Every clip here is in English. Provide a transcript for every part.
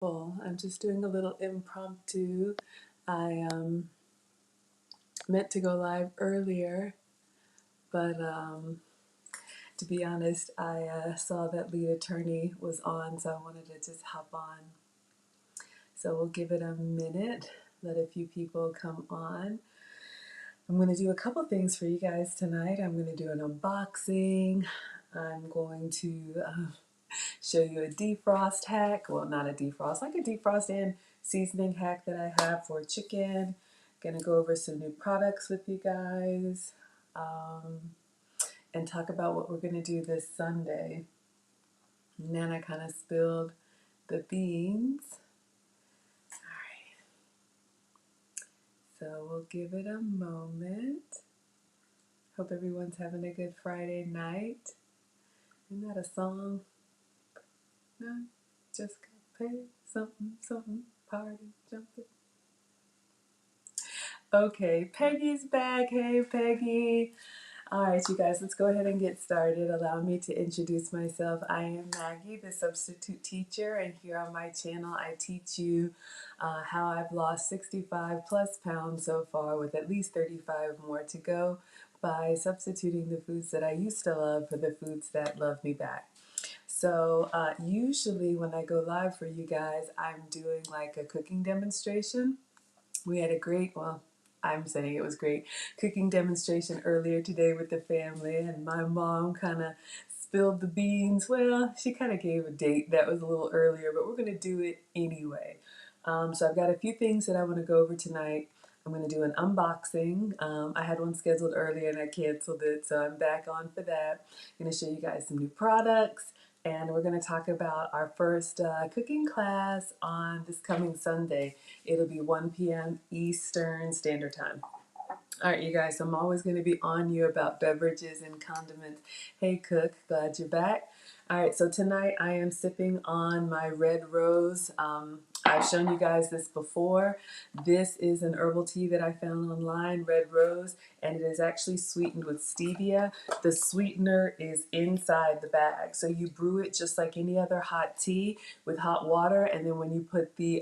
Well, I'm just doing a little impromptu. I meant to go live earlier, but to be honest, I saw that lead attorney was on, so I wanted to just hop on. So we'll give it a minute, let a few people come on. I'm going to do a couple things for you guys tonight. I'm going to do an unboxing. I'm going to show you a defrost hack. Well, not a defrost, like a defrost and seasoning hack that I have for chicken. Gonna go over some new products with you guys and talk about what we're gonna do this Sunday. And then I kind of spilled the beans. All right, so we'll give it a moment. Hope everyone's having a good Friday night. Isn't that a song? No, just got paid something, something, party jumping. Okay, Peggy's back. Hey, Peggy. All right, you guys, let's go ahead and get started. Allow me to introduce myself. I am Maggie, the substitute teacher, and here on my channel, I teach you how I've lost 65 plus pounds so far, with at least 35 more to go, by substituting the foods that I used to love for the foods that love me back. So usually when I go live for you guys, I'm doing like a cooking demonstration. We had a great, well, I'm saying it was great, cooking demonstration earlier today with the family, and my mom kind of spilled the beans. Well, she kind of gave a date that was a little earlier, but we're going to do it anyway. So I've got a few things that I want to go over tonight. I'm going to do an unboxing. I had one scheduled earlier and I canceled it, so I'm back on for that. I'm going to show you guys some new products, and we're going to talk about our first cooking class on this coming Sunday. It'll be 1 p.m. Eastern Standard Time. All right, you guys, I'm always going to be on you about beverages and condiments. Hey, Cook, glad you're back. All right, so tonight I am sipping on my Red Rose. I've shown you guys this before. This is an herbal tea that I found online, Red Rose, and it is actually sweetened with stevia. The sweetener is inside the bag, so you brew it just like any other hot tea with hot water, and then when you put the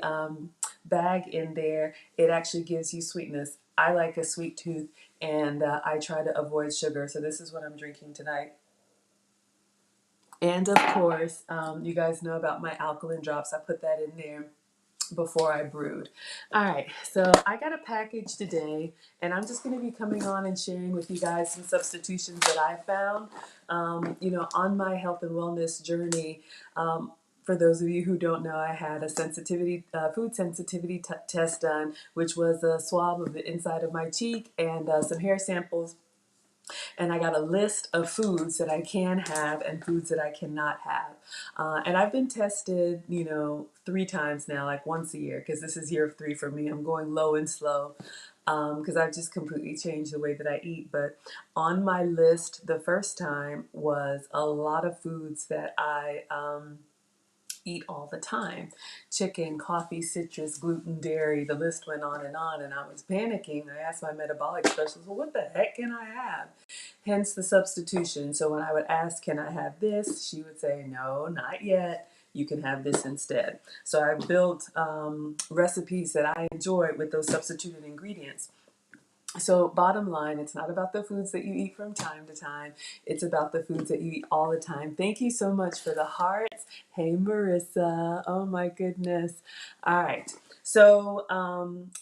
bag in there, it actually gives you sweetness. I like a sweet tooth, and I try to avoid sugar, so this is what I'm drinking tonight. And of course, you guys know about my alkaline drops. I put that in there before I brewed. All right, so I got a package today, and I'm just going to be coming on and sharing with you guys some substitutions that I found, on my health and wellness journey. For those of you who don't know, I had a food sensitivity test done, which was a swab of the inside of my cheek and some hair samples. And I got a list of foods that I can have and foods that I cannot have. And I've been tested, 3 times now, like once a year, because this is year 3 for me. I'm going low and slow because I've just completely changed the way that I eat. But on my list the first time was a lot of foods that I eat all the time. Chicken, coffee, citrus, gluten, dairy, the list went on, and I was panicking. I asked my metabolic specialist, well, what the heck can I have? Hence the substitution. So when I would ask, can I have this? She would say, no, not yet. You can have this instead. So I built recipes that I enjoy with those substituted ingredients. So bottom line, it's not about the foods that you eat from time to time. It's about the foods that you eat all the time. Thank you so much for the hearts. Hey, Marissa. Oh, my goodness. All right. So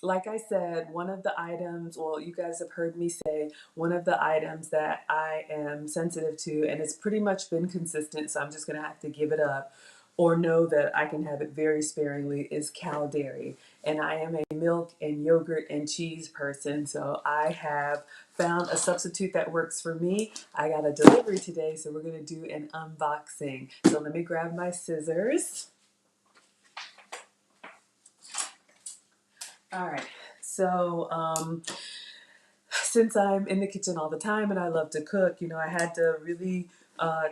like I said, one of the items, well, you guys have heard me say, one of the items that I am sensitive to, and it's pretty much been consistent, so I'm just going to have to give it up or know that I can have it very sparingly, is cow dairy. And I am a milk and yogurt and cheese person, so I have found a substitute that works for me. I got a delivery today, so we're going to do an unboxing. So let me grab my scissors. All right, so since I'm in the kitchen all the time and I love to cook, I had to really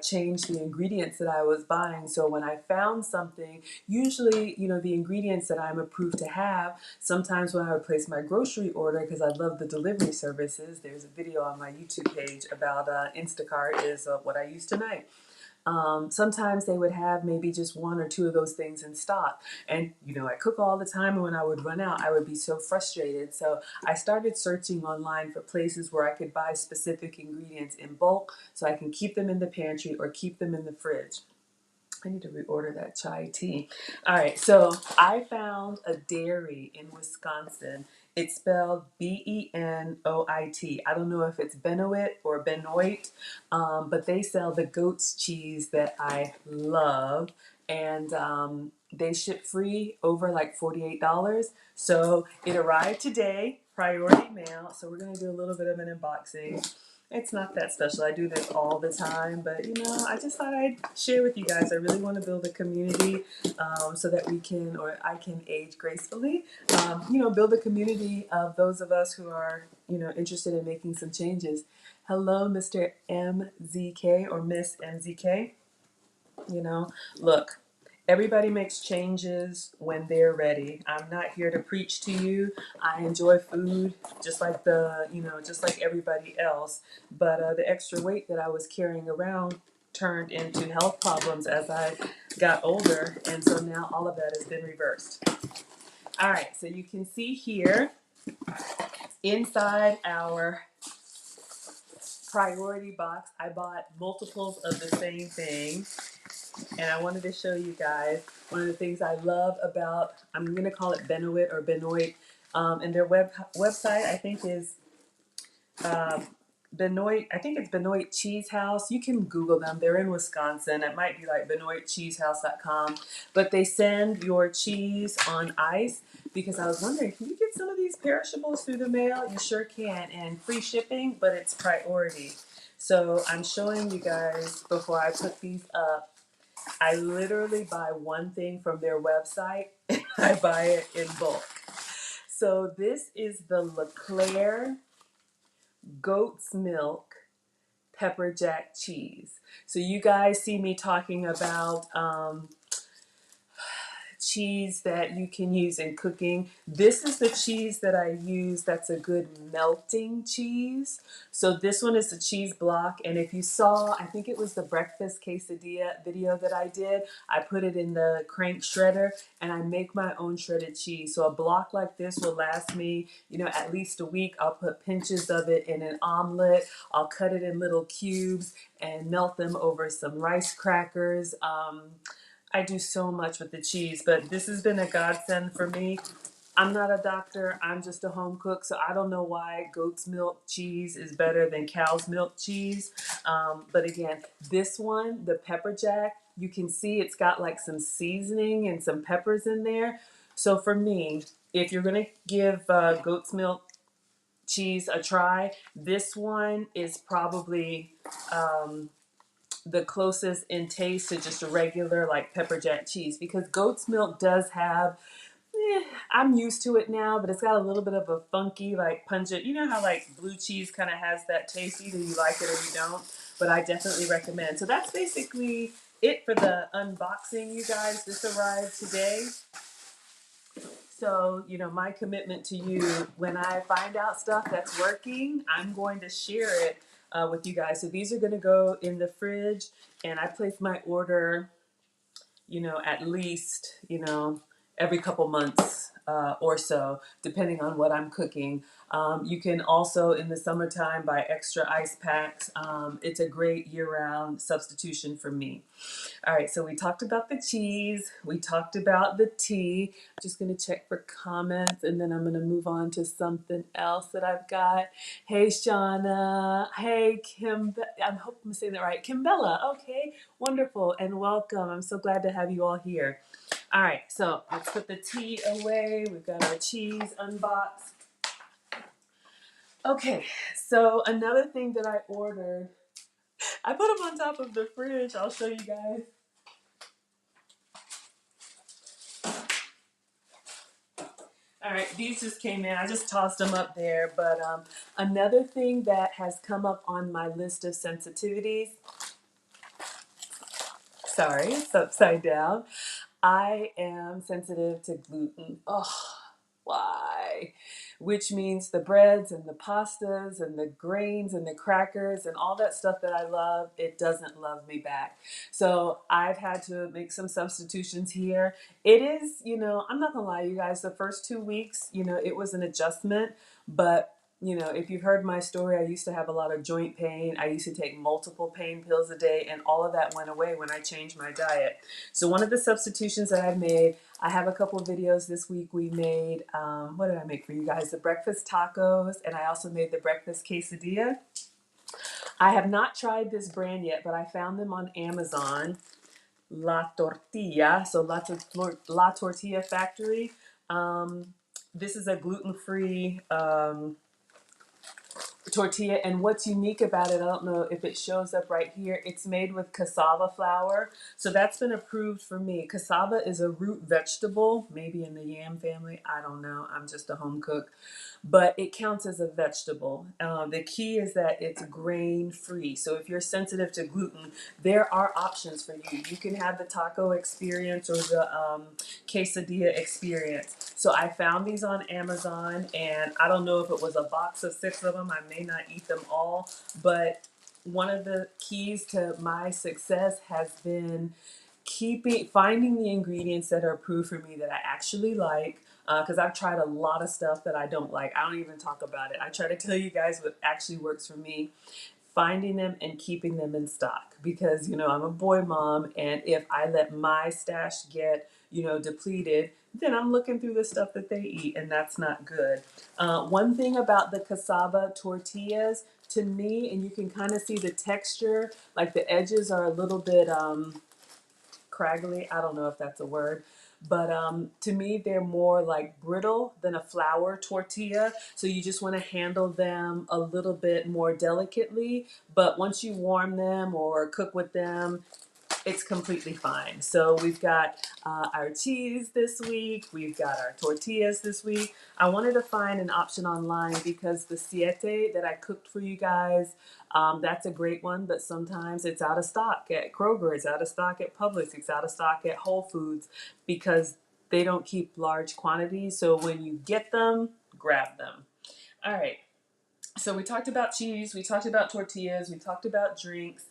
change the ingredients that I was buying. So when I found something, usually, the ingredients that I'm approved to have, sometimes when I would place my grocery order, because I love the delivery services, there's a video on my YouTube page about Instacart is what I use tonight. Sometimes they would have maybe just one or two of those things in stock. And, I cook all the time, and when I would run out, I would be so frustrated. So I started searching online for places where I could buy specific ingredients in bulk so I can keep them in the pantry or keep them in the fridge. I need to reorder that chai tea. All right, so I found a dairy in Wisconsin. It's spelled Benoit. I don't know if it's Benoit or Benoit, but they sell the goat's cheese that I love. And they ship free over like $48. So it arrived today, priority mail. So we're going to do a little bit of an unboxing. It's not that special. I do this all the time, but I just thought I'd share with you guys. I really want to build a community so that we can, or I can age gracefully. Build a community of those of us who are, interested in making some changes. Hello, Mr. MZK or Miss MZK. Look, everybody makes changes when they're ready. I'm not here to preach to you. I enjoy food just like everybody else. But the extra weight that I was carrying around turned into health problems as I got older. And so now all of that has been reversed. All right, so you can see here inside our priority box, I bought multiples of the same thing. And I wanted to show you guys one of the things I love about, I'm going to call it Benoit or Benoit, and their website I think is Benoit, I think it's Benoit Cheese House. You can Google them. They're in Wisconsin. It might be like BenoitCheesehouse.com. But they send your cheese on ice because I was wondering, can you get some of these perishables through the mail? You sure can. And free shipping, but it's priority. So I'm showing you guys before I put these up. I literally buy one thing from their website and I buy it in bulk. So this is the LeClaire goat's milk pepper jack cheese. So you guys see me talking about cheese that you can use in cooking. This is the cheese that I use that's a good melting cheese. So this one is the cheese block, and if you saw, I think it was the breakfast quesadilla video that I did, I put it in the crank shredder and I make my own shredded cheese. So a block like this will last me, at least a week. I'll put pinches of it in an omelet. I'll cut it in little cubes and melt them over some rice crackers. I do so much with the cheese, but this has been a godsend for me. I'm not a doctor. I'm just a home cook, so I don't know why goat's milk cheese is better than cow's milk cheese. But again, this one, the pepper jack, you can see it's got like some seasoning and some peppers in there. So for me, if you're going to give goat's milk cheese a try, this one is probably the closest in taste to just a regular like pepper jack cheese, because goat's milk does have, I'm used to it now, but it's got a little bit of a funky, like pungent, how like blue cheese kind of has that taste. Either you like it or you don't, but I definitely recommend. So that's basically it for the unboxing, you guys. This arrived today. So, my commitment to you, when I find out stuff that's working, I'm going to share it with you guys. So these are going to go in the fridge, and I place my order, at least, every couple months or so, depending on what I'm cooking. You can also, in the summertime, buy extra ice packs. It's a great year-round substitution for me. All right, so we talked about the cheese. We talked about the tea. I'm just going to check for comments, and then I'm going to move on to something else that I've got. Hey, Shauna. Hey, Kim. I hope I'm saying that right. Kimbella. Okay, wonderful, and welcome. I'm so glad to have you all here. All right, so let's put the tea away. We've got our cheese unboxed. Okay, so another thing that I ordered, I put them on top of the fridge. I'll show you guys. All right, these just came in. I just tossed them up there. But another thing that has come up on my list of sensitivities, sorry, it's upside down. I am sensitive to gluten. Oh, why? away, which means the breads and the pastas and the grains and the crackers and all that stuff that I love, it doesn't love me back. So I've had to make some substitutions here. It is, I'm not gonna lie, you guys, the first 2 weeks, it was an adjustment, but if you've heard my story, I used to have a lot of joint pain. I used to take multiple pain pills a day, and all of that went away when I changed my diet. So one of the substitutions that I've made, I have a couple of videos this week. We made, what did I make for you guys? The breakfast tacos, and I also made the breakfast quesadilla. I have not tried this brand yet, but I found them on Amazon. La Tortilla, so La Tortilla Factory. This is a gluten-free tortilla, and what's unique about it, I don't know if it shows up right here, it's made with cassava flour, so that's been approved for me. Cassava is a root vegetable, maybe in the yam family, I don't know, I'm just a home cook, but it counts as a vegetable. The key is that it's grain free, so if you're sensitive to gluten, there are options for you. You can have the taco experience or the quesadilla experience. So I found these on Amazon, and I don't know if it was a box of 6 of them. I may not eat them all, but one of the keys to my success has been finding the ingredients that are approved for me that I actually like, because I've tried a lot of stuff that I don't like. I don't even talk about it. I try to tell you guys what actually works for me. Finding them and keeping them in stock, because I'm a boy mom, and if I let my stash get depleted, then I'm looking through the stuff that they eat, and that's not good. One thing about the cassava tortillas, to me, and you can kind of see the texture, like the edges are a little bit craggly. I don't know if that's a word, but to me, they're more like brittle than a flour tortilla. So you just want to handle them a little bit more delicately. But once you warm them or cook with them, it's completely fine. So we've got our cheese this week. We've got our tortillas this week. I wanted to find an option online because the siete that I cooked for you guys, that's a great one, but sometimes it's out of stock at Kroger, it's out of stock at Publix, it's out of stock at Whole Foods because they don't keep large quantities. So when you get them, grab them. All right. So we talked about cheese, we talked about tortillas, we talked about drinks.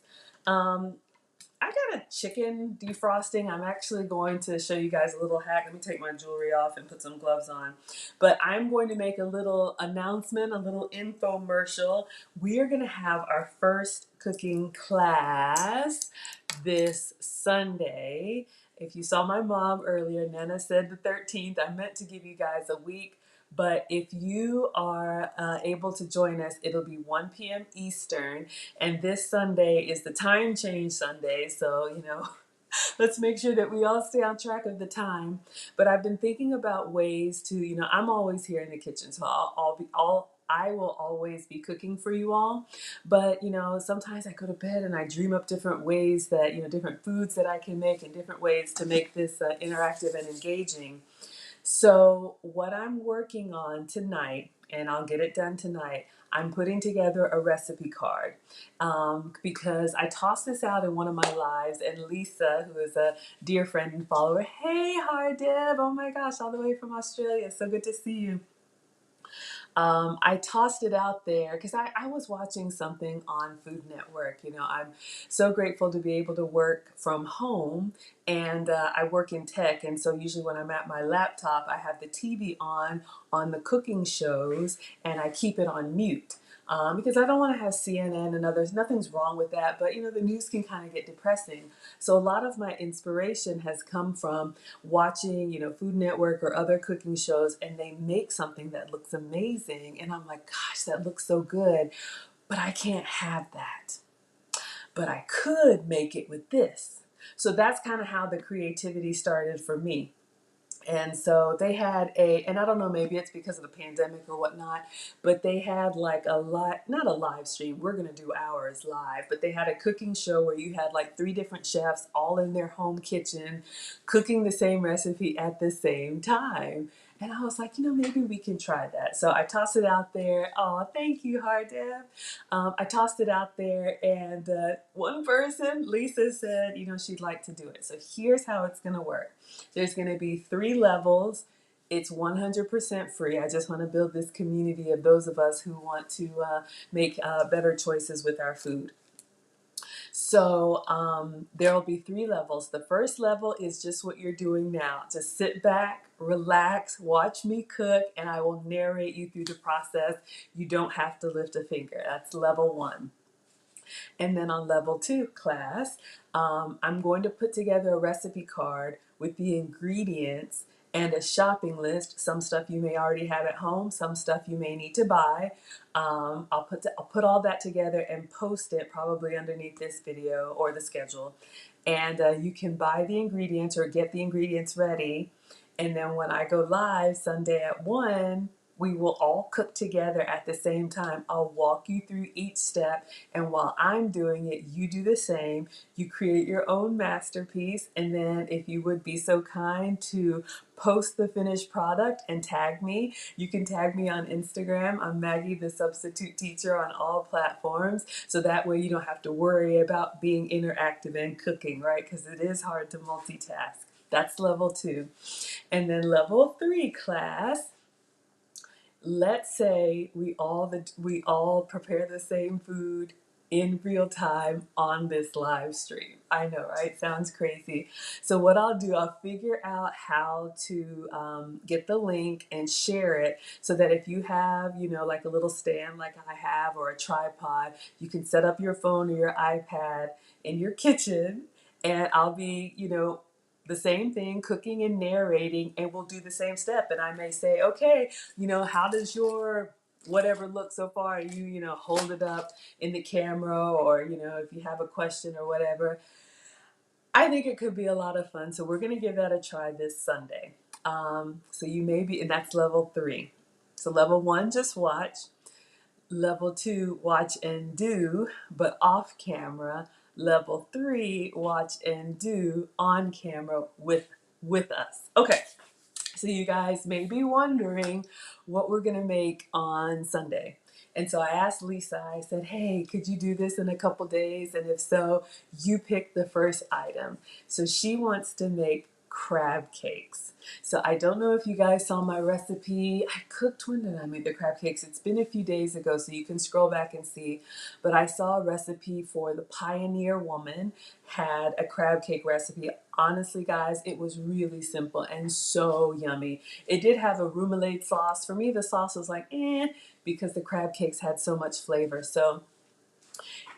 I got a chicken defrosting. I'm actually going to show you guys a little hack. Let me take my jewelry off and put some gloves on. But I'm going to make a little announcement, a little infomercial. We are going to have our first cooking class this Sunday. If you saw my mom earlier, Nana said the 13th. I meant to give you guys a week. But if you are able to join us, it'll be 1 p.m. Eastern. And this Sunday is the time change Sunday. So, let's make sure that we all stay on track of the time. But I've been thinking about ways to, I'm always here in the kitchen. So I will always be cooking for you all. But, sometimes I go to bed and I dream up different ways that, different foods that I can make and different ways to make this interactive and engaging. So what I'm working on tonight, and I'll get it done tonight, I'm putting together a recipe card because I tossed this out in one of my lives, and Lisa, who is a dear friend and follower, hey, hi Deb, oh my gosh, all the way from Australia, so good to see you. I tossed it out there because I was watching something on Food Network. I'm so grateful to be able to work from home, and I work in tech. And so usually when I'm at my laptop, I have the TV on the cooking shows, and I keep it on mute. Because I don't want to have CNN and others. Nothing's wrong with that, but the news can kind of get depressing. So a lot of my inspiration has come from watching, Food Network or other cooking shows, and they make something that looks amazing, and I'm like, gosh, that looks so good, but I can't have that. But I could make it with this. So that's kind of how the creativity started for me. And so they had and I don't know, maybe it's because of the pandemic or whatnot, but they had like not a live stream, we're going to do ours live, but they had a cooking show where you had like 3 different chefs all in their home kitchen cooking the same recipe at the same time. And I was like, maybe we can try that. So I tossed it out there. Oh, thank you, Hardeb. I tossed it out there, and one person, Lisa, said, she'd like to do it. So here's how it's going to work. There's going to be 3 levels. It's 100% free. I just want to build this community of those of us who want to make better choices with our food. So there will be 3 levels. The first level is just what you're doing now. Just sit back, relax, watch me cook, and I will narrate you through the process. You don't have to lift a finger. That's level 1. And then on level 2 class, I'm going to put together a recipe card with the ingredients and a shopping list. Some stuff you may already have at home, some stuff you may need to buy. I'll put all that together and post it probably underneath this video or the schedule. And you can buy the ingredients or get the ingredients ready. And then when I go live Sunday at 1, we will all cook together at the same time. I'll walk you through each step, and while I'm doing it, you do the same. You create your own masterpiece, and then if you would be so kind to post the finished product and tag me. You can tag me on Instagram. I'm Maggie the Substitute Teacher on all platforms, so that way you don't have to worry about being interactive and cooking, right? Because it is hard to multitask. That's level 2. And then level 3 class, let's say we all prepare the same food in real time on this live stream. I know, right? Sounds crazy. So what I'll do, I'll figure out how to get the link and share it so that if you have, like a little stand like I have or a tripod, you can set up your phone or your iPad in your kitchen, and I'll be, the same thing, cooking and narrating, and we'll do the same step. And I may say, okay, how does your whatever look so far? You hold it up in the camera, or, if you have a question or whatever. I think it could be a lot of fun. So we're going to give that a try this Sunday. So you may be, and that's level 3. So level 1, just watch. Level 2, watch and do, but off camera. Level 3, watch and do on camera with us. Okay, so you guys may be wondering what we're gonna make on Sunday. And so I asked Lisa, I said, hey, could you do this in a couple days? And if so, you pick the first item. So she wants to make crab cakes. So I don't know if you guys saw my recipe. I cooked, when did I make the crab cakes? It's been a few days ago, so you can scroll back and see. But I saw a recipe for the Pioneer Woman, had a crab cake recipe. Honestly, guys, it was really simple and so yummy. It did have a remoulade sauce. For me, the sauce was like, because the crab cakes had so much flavor. So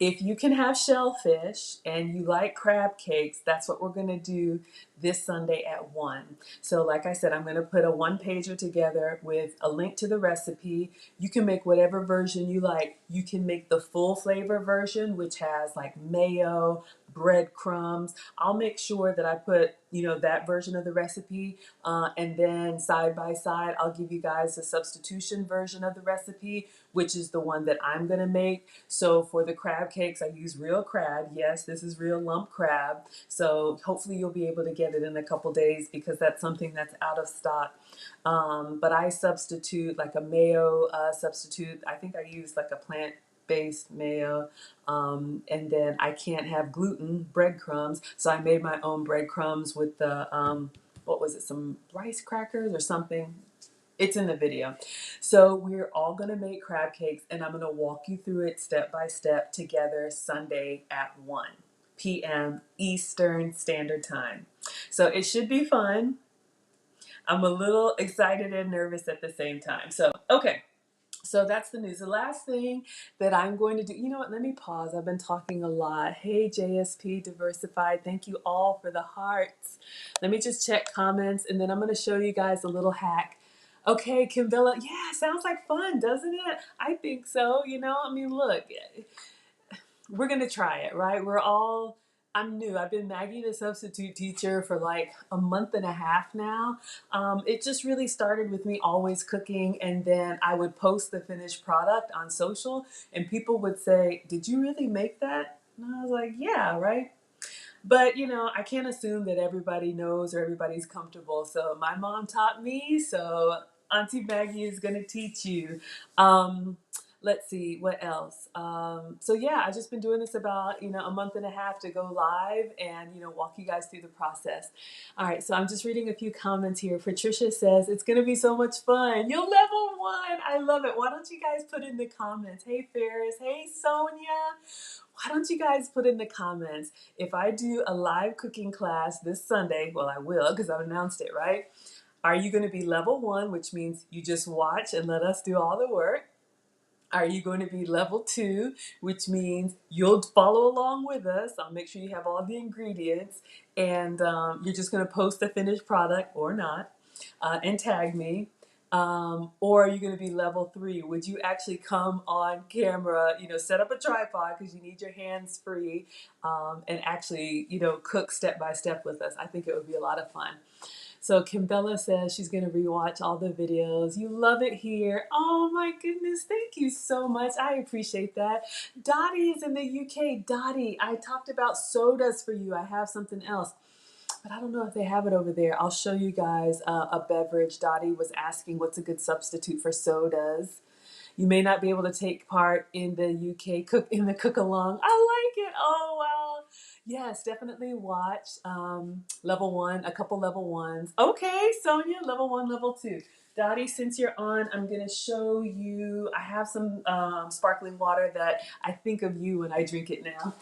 if you can have shellfish and you like crab cakes, that's what we're going to do this Sunday at 1. So like I said, I'm going to put a 1-pager together with a link to the recipe. You can make whatever version you like. You can make the full flavor version, which has like mayo, breadcrumbs. I'll make sure that I put, that version of the recipe, and then side by side, I'll give you guys a substitution version of the recipe, which is the one that I'm gonna make. So for the crab cakes, I use real crab. Yes, this is real lump crab. So hopefully you'll be able to get it in a couple days, because that's something that's out of stock. But I substitute like a mayo substitute. I think I use like a plant-based mayo, and then I can't have gluten, breadcrumbs, so I made my own breadcrumbs with the what was it, some rice crackers or something. It's in the video. So we're all gonna make crab cakes, and I'm gonna walk you through it step by step together Sunday at 1 p.m. Eastern Standard Time. So it should be fun. I'm a little excited and nervous at the same time. So, okay. So that's the news. The last thing that I'm going to do, you know what, let me pause. I've been talking a lot. Hey, JSP Diversified, thank you all for the hearts. Let me just check comments, and then I'm going to show you guys a little hack. Okay, Kimbella, yeah, sounds like fun, doesn't it? I think so. Look, we're going to try it, right? I'm new. I've been Maggie the Substitute Teacher for like a month and a half now. It just really started with me always cooking, and then I would post the finished product on social, and people would say, did you really make that? And I was like, yeah, right? But, I can't assume that everybody knows or everybody's comfortable. So my mom taught me, so Auntie Maggie is going to teach you. let's see what else. So yeah, I've just been doing this about a month and a half to go live and walk you guys through the process. All right, so I'm just reading a few comments here. Patricia says it's gonna be so much fun. You'll level one. I love it. Why don't you guys put in the comments? Hey Ferris. Hey Sonia. Why don't you guys put in the comments if I do a live cooking class this Sunday? Well, I will because I've announced it, right? Are you going to be level one, which means you just watch and let us do all the work? Are you going to be level two, which means you'll follow along with us? I'll make sure you have all the ingredients, and you're just going to post the finished product or not, and tag me. Or are you going to be level three? Would you actually come on camera, set up a tripod because you need your hands free, and actually, cook step by step with us? I think it would be a lot of fun. So Kimbella says she's going to rewatch all the videos. You love it here. Oh my goodness. Thank you so much. I appreciate that. Dottie's in the UK. Dottie, I talked about sodas for you. I have something else, but I don't know if they have it over there. I'll show you guys a beverage. Dottie was asking what's a good substitute for sodas. You may not be able to take part in the UK cook along. I like it. Oh wow. Yes, definitely watch level one, a couple level ones. Okay, Sonia, level one, level two. Dottie, since you're on, I'm gonna show you. I have some sparkling water that I think of you when I drink it now.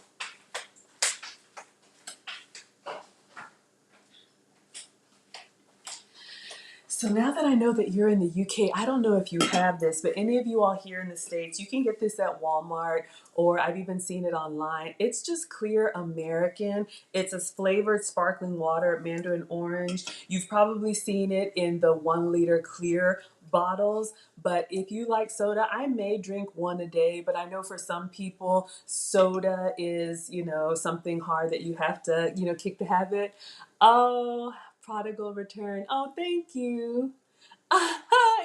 So now that I know that you're in the UK, I don't know if you have this, but any of you all here in the States, you can get this at Walmart, or I've even seen it online. It's just clear American. It's a flavored sparkling water, mandarin orange. You've probably seen it in the 1 liter clear bottles, but if you like soda, I may drink one a day, but I know for some people, soda is, something hard that you have to, kick the habit. Oh, prodigal return. Oh, thank you.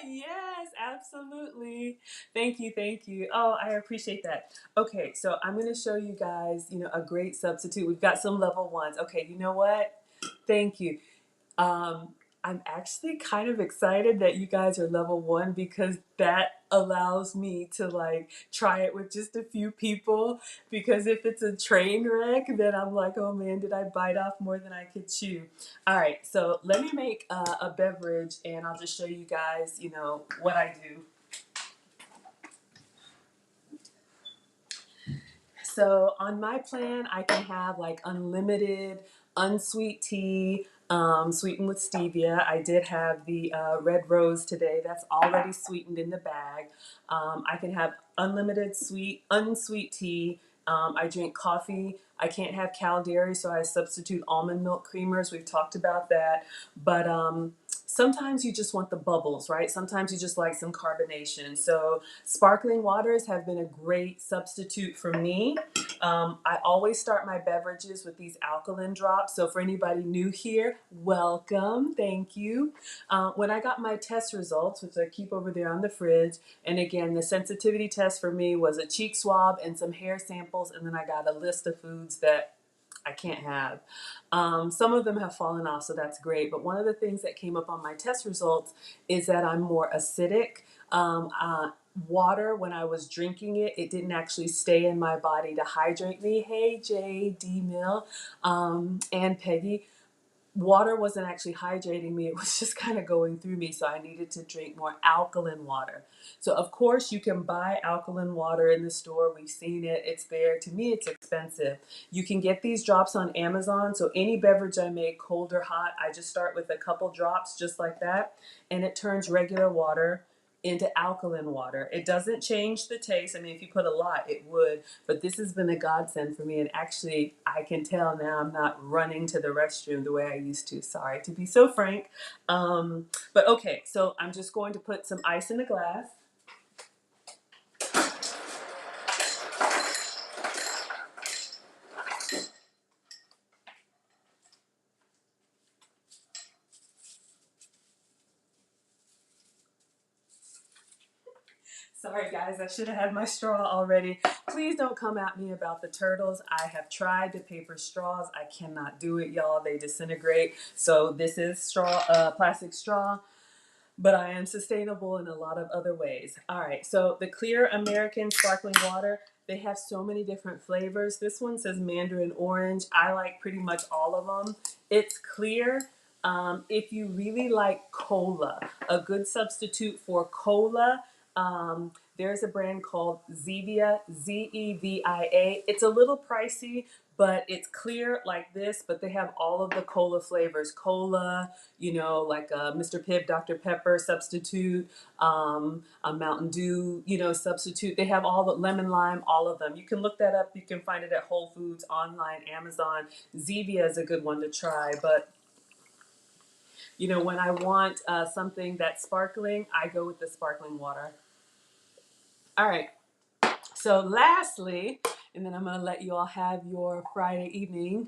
Yes, absolutely. Thank you, thank you. Oh, I appreciate that. Okay, so I'm going to show you guys, a great substitute. We've got some level ones. Okay, you know what? Thank you. Um, I'm actually kind of excited that you guys are level one because that allows me to like try it with just a few people. Because if it's a train wreck, then I'm like, oh man, did I bite off more than I could chew? All right, so let me make a beverage and I'll just show you guys, what I do. So on my plan, I can have like unlimited unsweet tea, sweetened with stevia. I did have the red rose today. That's already sweetened in the bag. I can have unlimited unsweet tea. I drink coffee. I can't have cow dairy, so I substitute almond milk creamers. We've talked about that. But sometimes you just want the bubbles, right? Sometimes you just like some carbonation. So sparkling waters have been a great substitute for me. I always start my beverages with these alkaline drops. So for anybody new here, welcome. Thank you. When I got my test results, which I keep over there on the fridge, and again, the sensitivity test for me was a cheek swab and some hair samples, and then I got a list of foods that I can't have. Some of them have fallen off, so that's great. But one of the things that came up on my test results is that I'm more acidic. Water, when I was drinking it, it didn't actually stay in my body to hydrate me. Hey, J.D. Mill, and Peggy. Water wasn't actually hydrating me. It was just kind of going through me. So I needed to drink more alkaline water. So of course you can buy alkaline water in the store. We've seen it. It's there. To me, it's expensive. You can get these drops on Amazon. So any beverage I make, cold or hot, I just start with a couple drops just like that. And it turns regular water into alkaline water. It doesn't change the taste. I mean, if you put a lot, it would, but this has been a godsend for me. And actually, I can tell now I'm not running to the restroom the way I used to. Sorry to be so frank. But okay, so I'm just going to put some ice in the glass. Sorry guys, I should have had my straw already. Please don't come at me about the turtles. I have tried the paper straws. I cannot do it, y'all. They disintegrate. So this is straw, plastic straw. but I am sustainable in a lot of other ways. All right, so the clear American sparkling water, they have so many different flavors. This one says mandarin orange. I like pretty much all of them. It's clear. If you really like cola, a good substitute for cola, there's a brand called Zevia, Zevia. It's a little pricey, but it's clear like this, but they have all of the cola flavors. Cola, like a Mr. Pibb, Dr. Pepper substitute, a Mountain Dew, substitute. They have all the lemon lime, all of them. You can look that up. You can find it at Whole Foods, online, Amazon. Zevia is a good one to try, but when I want something that's sparkling, I go with the sparkling water. All right. So lastly, and then I'm going to let you all have your Friday evening.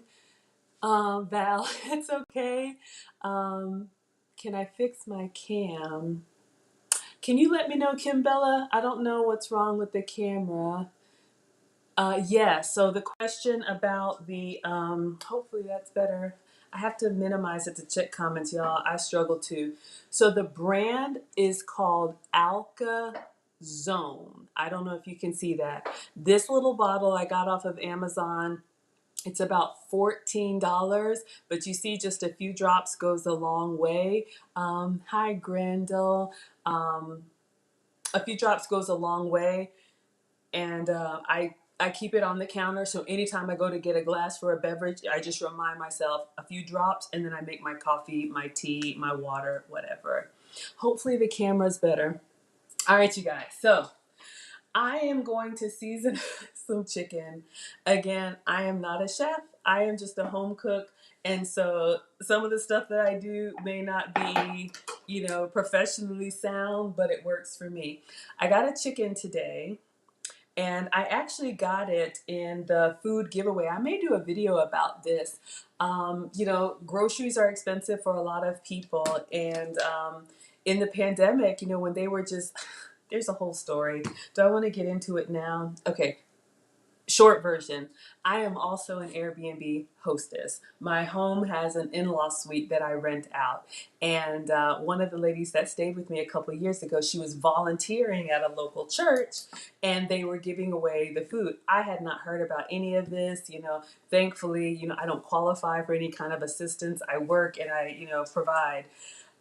Val, it's okay. Can I fix my cam? Can you let me know, Kim Bella? I don't know what's wrong with the camera. Yeah, so the question about the, hopefully that's better. I have to minimize it to check comments, y'all. I struggle too. So the brand is called Alka Zone. I don't know if you can see that. This little bottle I got off of Amazon. It's about $14, but you see just a few drops goes a long way. Hi, Grendel. A few drops goes a long way. And I keep it on the counter, so anytime I go to get a glass for a beverage, I just remind myself a few drops, and then I make my coffee, my tea, my water, whatever. Hopefully the camera's better. All right, you guys. So I am going to season some chicken. Again, I am not a chef. I am just a home cook. And so some of the stuff that I do may not be, professionally sound, but it works for me. I got a chicken today. And I actually got it in the food giveaway. I may do a video about this. Groceries are expensive for a lot of people. And in the pandemic, when they were just, there's a whole story. Do I want to get into it now? Okay. Short version, I am also an Airbnb hostess. My home has an in-law suite that I rent out. And one of the ladies that stayed with me a couple of years ago, she was volunteering at a local church and they were giving away the food. I had not heard about any of this. Thankfully, I don't qualify for any kind of assistance. I work and I, provide.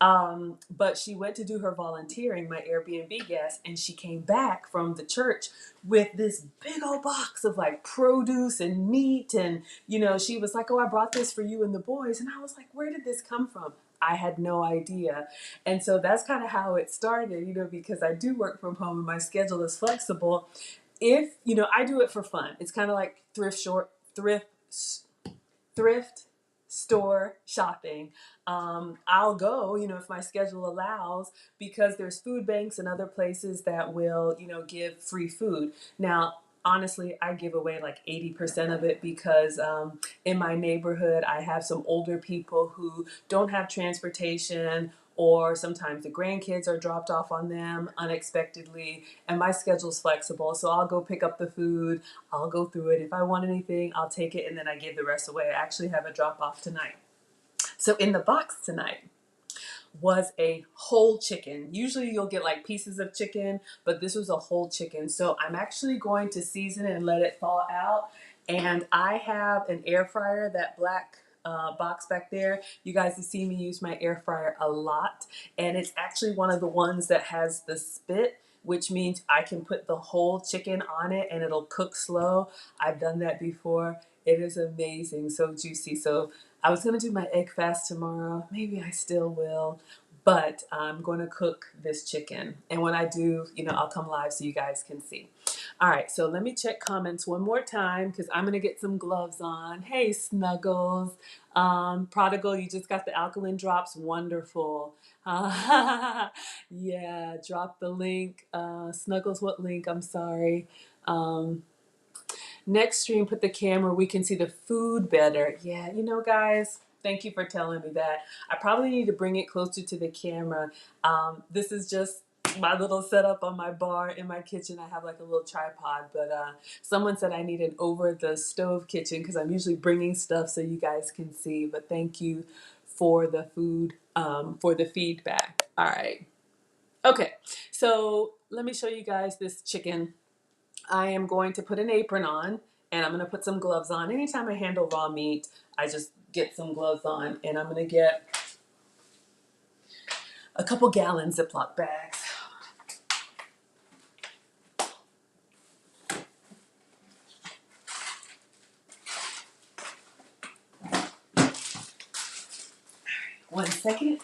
But she went to do her volunteering, my Airbnb guest, and she came back from the church with this big old box of like produce and meat. And, she was like, oh, I brought this for you and the boys. And I was like, where did this come from? I had no idea. And so that's kind of how it started, because I do work from home and my schedule is flexible. If, I do it for fun. It's kind of like thrift store shopping. I'll go, if my schedule allows, because there's food banks and other places that will, give free food. Now, honestly, I give away like 80% of it because in my neighborhood, I have some older people who don't have transportation, or sometimes the grandkids are dropped off on them unexpectedly, and my schedule's flexible. So I'll go pick up the food, I'll go through it. If I want anything, I'll take it, and then I give the rest away. I actually have a drop off tonight. So in the box tonight was a whole chicken. Usually you'll get like pieces of chicken, but this was a whole chicken. So I'm actually going to season it and let it thaw out. And I have an air fryer, that black box back there. You guys have seen me use my air fryer a lot. And it's actually one of the ones that has the spit, which means I can put the whole chicken on it and it'll cook slow. I've done that before. It is amazing, so juicy. So I was going to do my egg fast tomorrow. Maybe I still will. But I'm going to cook this chicken. And when I do, I'll come live so you guys can see. All right, so let me check comments one more time because I'm going to get some gloves on. Hey, Snuggles. Prodigal, you just got the alkaline drops. Wonderful. Yeah, drop the link. Snuggles, what link? I'm sorry. Next stream, put the camera, we can see the food better. Yeah, guys, thank you for telling me that. I probably need to bring it closer to the camera. This is just my little setup on my bar in my kitchen. I have like a little tripod, but someone said I need an over the stove kitchen because I'm usually bringing stuff so you guys can see. But thank you for the food, for the feedback. All right. Okay, so let me show you guys this chicken. I am going to put an apron on and I'm going to put some gloves on. Anytime I handle raw meat, I just get some gloves on, and I'm going to get a couple gallon Ziploc bags. One second.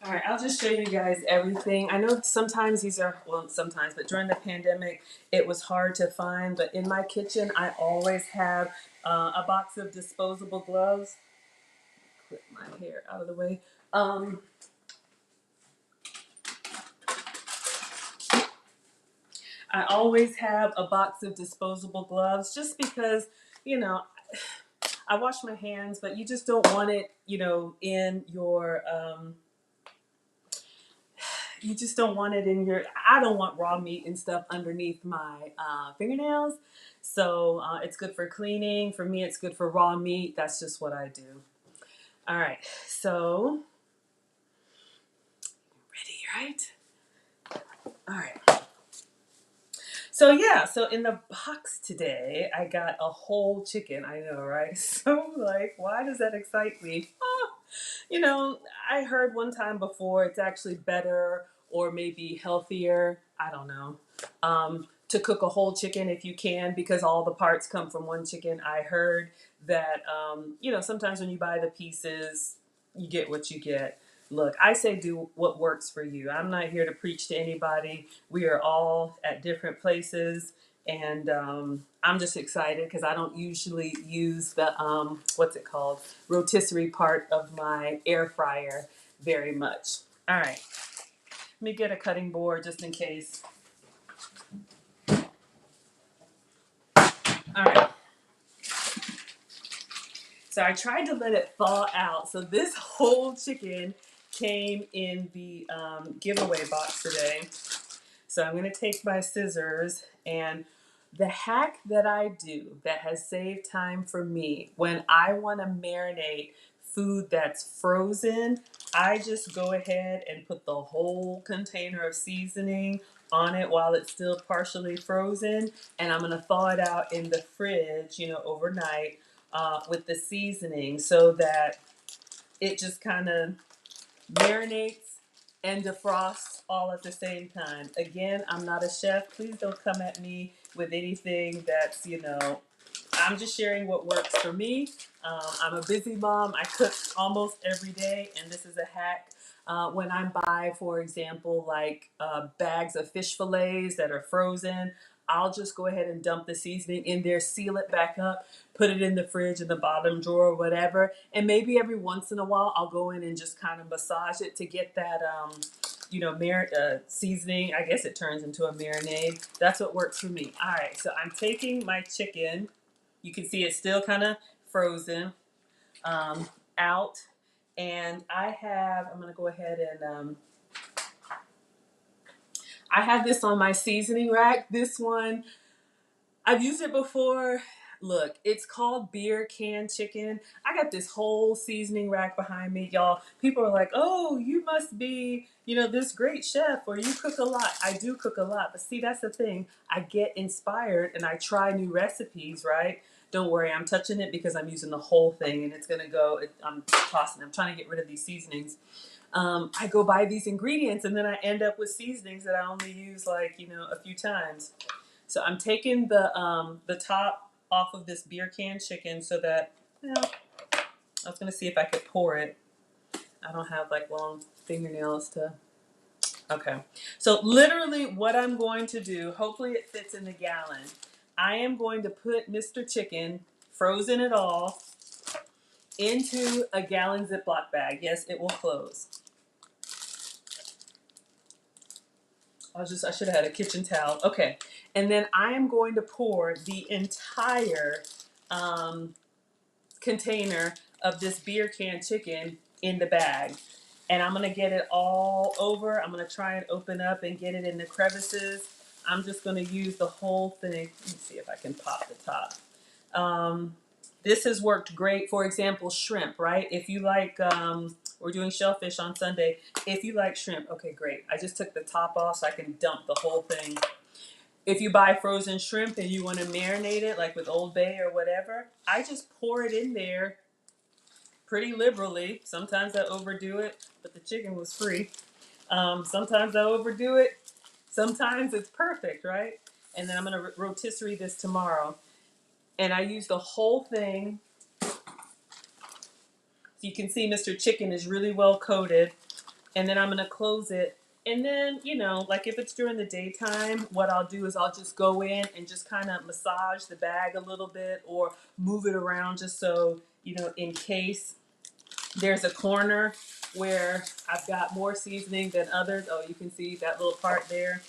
All right, I'll just show you guys everything. I know sometimes these are, well, sometimes, but during the pandemic, it was hard to find. But in my kitchen, I always have a box of disposable gloves. Clip my hair out of the way. I always have a box of disposable gloves just because, you know, I wash my hands, but you just don't want it, you know, in your, you just don't want it in your, I don't want raw meat and stuff underneath my fingernails. So it's good for cleaning. For me, it's good for raw meat. That's just what I do. All right. So, ready, right? All right. So yeah, so in the box today, I got a whole chicken. I know, right? So like, why does that excite me? You know, I heard one time before it's actually better or maybe healthier. I don't know. To cook a whole chicken if you can, because all the parts come from one chicken. I heard that, you know, sometimes when you buy the pieces, you get what you get. Look, I say do what works for you. I'm not here to preach to anybody. We are all at different places. And I'm just excited because I don't usually use the, what's it called, rotisserie part of my air fryer very much. All right, let me get a cutting board just in case. All right. So I tried to let it thaw out. So this whole chicken came in the giveaway box today. So I'm going to take my scissors, and the hack that I do that has saved time for me when I want to marinate food that's frozen, I just go ahead and put the whole container of seasoning on it while it's still partially frozen, and I'm going to thaw it out in the fridge, you know, overnight with the seasoning so that it just kind of marinates and defrosts all at the same time. Again, I'm not a chef. Please don't come at me with anything that's, you know, I'm just sharing what works for me. I'm a busy mom. I cook almost every day, and this is a hack. When I buy, for example, like bags of fish fillets that are frozen, I'll just go ahead and dump the seasoning in there, seal it back up, put it in the fridge in the bottom drawer, whatever. And maybe every once in a while, I'll go in and just kind of massage it to get that, you know, seasoning. I guess it turns into a marinade. That's what works for me. All right, so I'm taking my chicken. You can see it's still kind of frozen out. And I'm going to go ahead and, I have this on my seasoning rack. This one, I've used it before. Look, it's called beer can chicken. I got this whole seasoning rack behind me, y'all. People are like, oh, you must be, you know, this great chef, or you cook a lot. I do cook a lot, but see, that's the thing. I get inspired and I try new recipes, right? Don't worry, I'm touching it because I'm using the whole thing, and it's gonna go, I'm tossing, I'm trying to get rid of these seasonings. I go buy these ingredients and then I end up with seasonings that I only use like, you know, a few times. So I'm taking the top off of this beer can chicken so that, well, I was gonna see if I could pour it. I don't have like long fingernails to, okay. So literally what I'm going to do, hopefully it fits in the gallon. I am going to put Mr. Chicken, frozen it all, into a gallon Ziploc bag. Yes, it will close. I should have had a kitchen towel. Okay. And then I am going to pour the entire container of this beer can chicken in the bag. And I'm gonna get it all over. I'm gonna try and open up and get it in the crevices. I'm just gonna use the whole thing. Let me see if I can pop the top. This has worked great. For example, shrimp, right? If you like, we're doing shellfish on Sunday. If you like shrimp, okay, great. I just took the top off so I can dump the whole thing. If you buy frozen shrimp and you want to marinate it, like with Old Bay or whatever, I just pour it in there pretty liberally. Sometimes I overdo it, but the chicken was free. Sometimes I overdo it. Sometimes it's perfect, right? And then I'm going to rotisserie this tomorrow. And I use the whole thing. So you can see Mr. Chicken is really well coated. And then I'm going to close it. And then, you know, like if it's during the daytime, what I'll do is I'll just go in and just kind of massage the bag a little bit or move it around just so, you know, in case there's a corner where I've got more seasoning than others. Oh, you can see that little part there.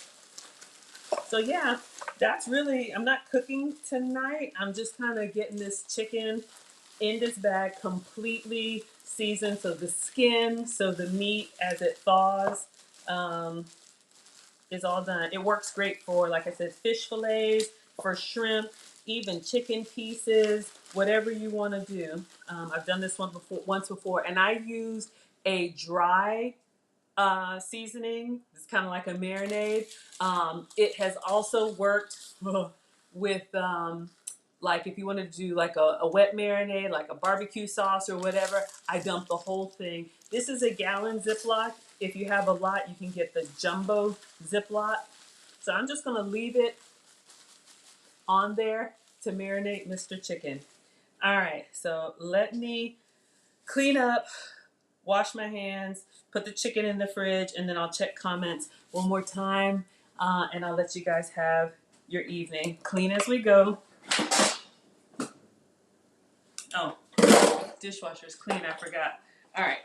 So yeah, that's really, I'm not cooking tonight. I'm just kind of getting this chicken in this bag completely seasoned. So the skin, so the meat as it thaws is all done. It works great for, like I said, fish fillets, for shrimp, even chicken pieces, whatever you want to do. I've done this one once before, and I used a dry seasoning. It's kind of like a marinade. It has also worked with like if you want to do like a wet marinade, like a barbecue sauce or whatever. I dump the whole thing. This is a gallon Ziploc. If you have a lot, you can get the jumbo Ziploc. So I'm just gonna leave it on there to marinate Mr. Chicken. All right, so let me clean up, wash my hands, put the chicken in the fridge, and then I'll check comments one more time, and I'll let you guys have your evening. Clean as we go. Oh, dishwasher's clean, I forgot. All right.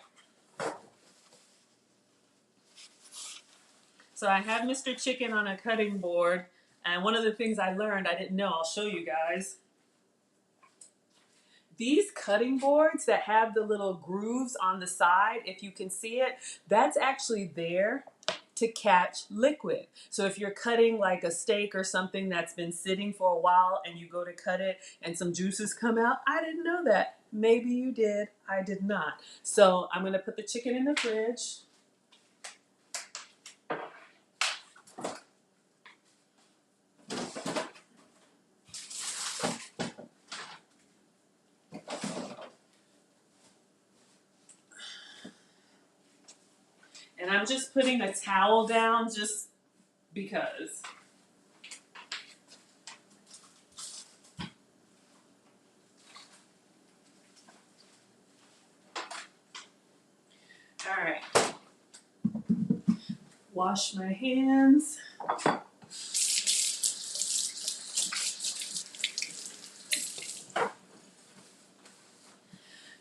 So I have Mr. Chicken on a cutting board, and one of the things I learned, I didn't know, I'll show you guys. These cutting boards that have the little grooves on the side, if you can see it, that's actually there to catch liquid. So if you're cutting like a steak or something that's been sitting for a while and you go to cut it and some juices come out, I didn't know that. Maybe you did, I did not. So I'm gonna put the chicken in the fridge. And I'm just putting a towel down just because. All right. Wash my hands.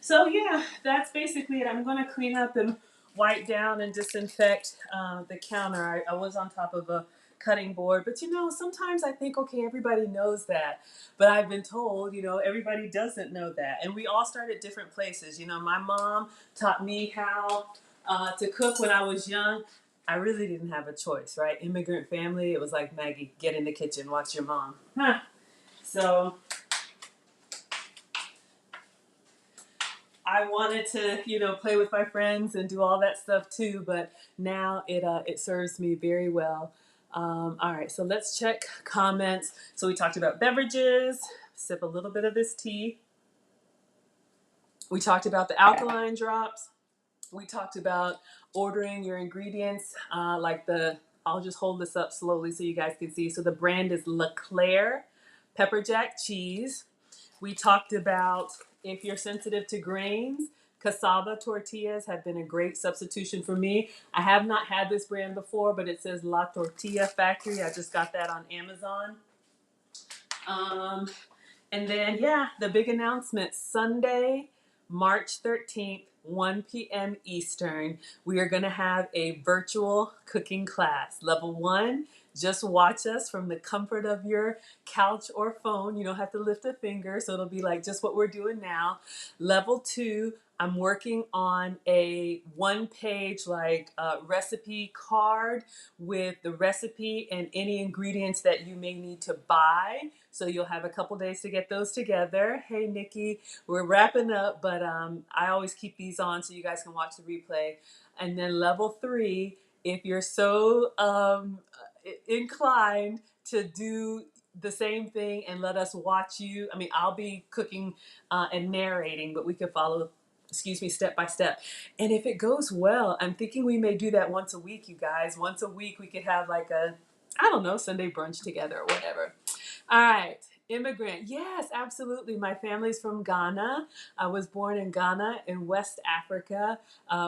So yeah, that's basically it. I'm going to clean up and wipe down and disinfect the counter. I was on top of a cutting board, but you know, sometimes I think, okay, everybody knows that, but I've been told, you know, everybody doesn't know that, and we all start at different places. You know, my mom taught me how to cook when I was young. I really didn't have a choice, right? Immigrant family, it was like, Maggie, get in the kitchen, watch your mom. Huh. So I wanted to, you know, play with my friends and do all that stuff too, but now it serves me very well. All right, so let's check comments. So we talked about beverages. Sip a little bit of this tea. We talked about the alkaline drops. We talked about ordering your ingredients, I'll just hold this up slowly so you guys can see. So the brand is Leclerc pepper jack cheese. We talked about if you're sensitive to grains, cassava tortillas have been a great substitution for me. I have not had this brand before, but it says La Tortilla Factory. I just got that on Amazon. And then, yeah, the big announcement, Sunday, March 13th, 1 p.m. Eastern, we are going to have a virtual cooking class. Level 1, Just watch us from the comfort of your couch or phone. You don't have to lift a finger, so it'll be like just what we're doing now. Level 2, I'm working on a one-page like recipe card with the recipe and any ingredients that you may need to buy. So you'll have a couple days to get those together. Hey, Nikki, we're wrapping up, but I always keep these on so you guys can watch the replay. And then level 3, if you're so inclined to do the same thing and let us watch you. I mean, I'll be cooking and narrating, but we could follow, excuse me, step by step. And if it goes well, I'm thinking we may do that once a week, you guys. Once a week, we could have like a, I don't know, Sunday brunch together or whatever. All right. Immigrant. Yes, absolutely. My family's from Ghana. I was born in Ghana in West Africa.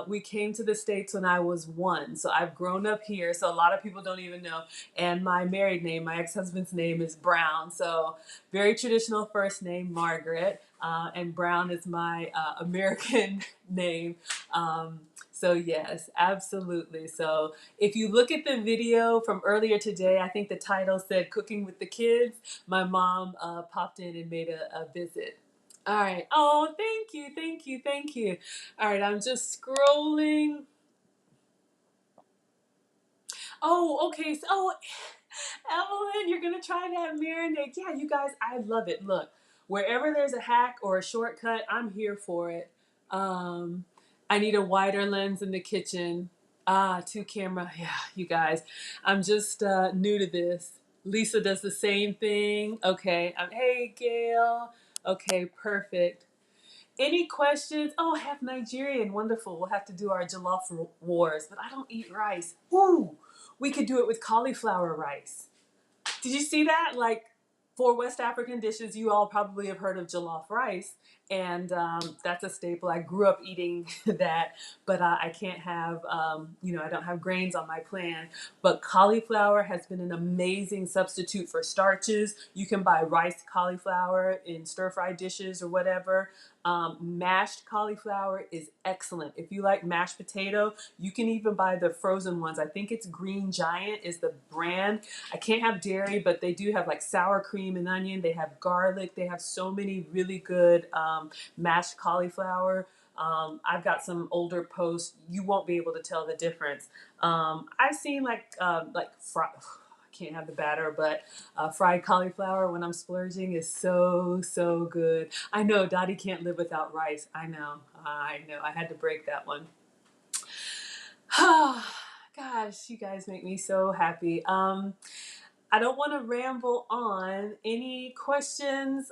We came to the States when I was 1. So I've grown up here. So a lot of people don't even know. And my married name, my ex-husband's name is Brown. So very traditional first name, Margaret. And Brown is my American name. So yes, absolutely. So if you look at the video from earlier today, I think the title said Cooking with the Kids. My mom popped in and made a visit. All right. Oh, thank you, thank you, thank you. All right, I'm just scrolling. Oh, okay. So, oh, Evelyn, you're gonna try that marinade. Yeah, you guys, I love it. Look, wherever there's a hack or a shortcut, I'm here for it. Um, I need a wider lens in the kitchen. 2 camera. Yeah, you guys, I'm just new to this. Lisa does the same thing. Okay. Hey, Gail. Okay, perfect. Any questions? Oh, half Nigerian. Wonderful. We'll have to do our jollof wars, but I don't eat rice. Ooh, we could do it with cauliflower rice. Did you see that? Like, for West African dishes, you all probably have heard of jollof rice, and that's a staple. I grew up eating that, but I can't have, I don't have grains on my plan. But cauliflower has been an amazing substitute for starches. You can buy rice cauliflower in stir-fry dishes or whatever. Mashed cauliflower is excellent. If you like mashed potato, you can even buy the frozen ones. I think it's Green Giant is the brand. I can't have dairy, but they do have like sour cream and onion. They have garlic. They have so many really good mashed cauliflower. I've got some older posts. You won't be able to tell the difference. I've seen I can't have the batter, but fried cauliflower when I'm splurging is so, so good. I know Dottie can't live without rice. I know. I know. I had to break that one. Gosh, you guys make me so happy. I don't want to ramble on. Any questions?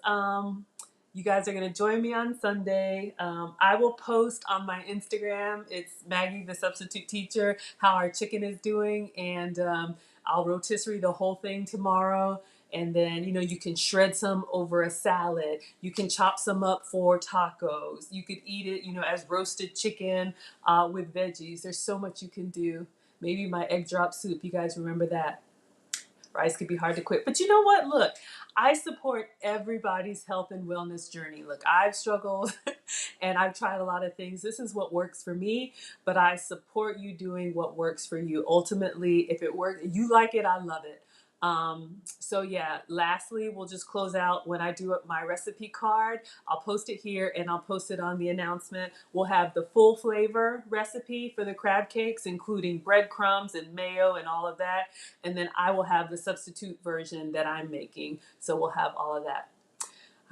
You guys are going to join me on Sunday. I will post on my Instagram. It's Maggie, the substitute teacher, how our chicken is doing. And I'll rotisserie the whole thing tomorrow. And then, you can shred some over a salad. You can chop some up for tacos. You could eat it, as roasted chicken with veggies. There's so much you can do. Maybe my egg drop soup. You guys remember that? Rice could be hard to quit. But you know what? Look, I support everybody's health and wellness journey. Look, I've struggled and I've tried a lot of things. This is what works for me, but I support you doing what works for you. Ultimately, if it works, you like it, I love it. So yeah, lastly, we'll just close out when I do up my recipe card. I'll post it here and I'll post it on the announcement. We'll have the full flavor recipe for the crab cakes, including breadcrumbs and mayo and all of that. And then I will have the substitute version that I'm making. So we'll have all of that.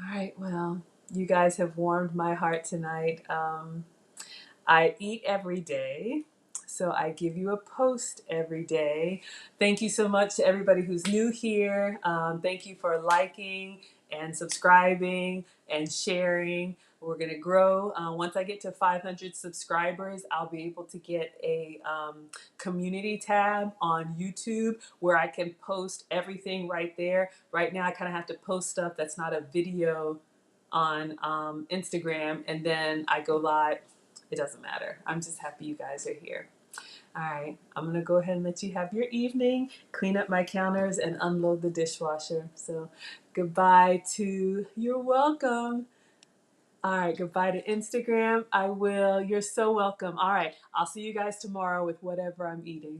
All right, well, you guys have warmed my heart tonight. I eat every day, so I give you a post every day. Thank you so much to everybody who's new here. Thank you for liking and subscribing and sharing. We're going to grow. Once I get to 500 subscribers, I'll be able to get a community tab on YouTube where I can post everything right there. Right now, I kind of have to post stuff that's not a video on Instagram, and then I go live. It doesn't matter. I'm just happy you guys are here. All right, I'm gonna go ahead and let you have your evening, clean up my counters and unload the dishwasher. So goodbye to, you're welcome. All right, goodbye to Instagram. I will, you're so welcome. All right, I'll see you guys tomorrow with whatever I'm eating.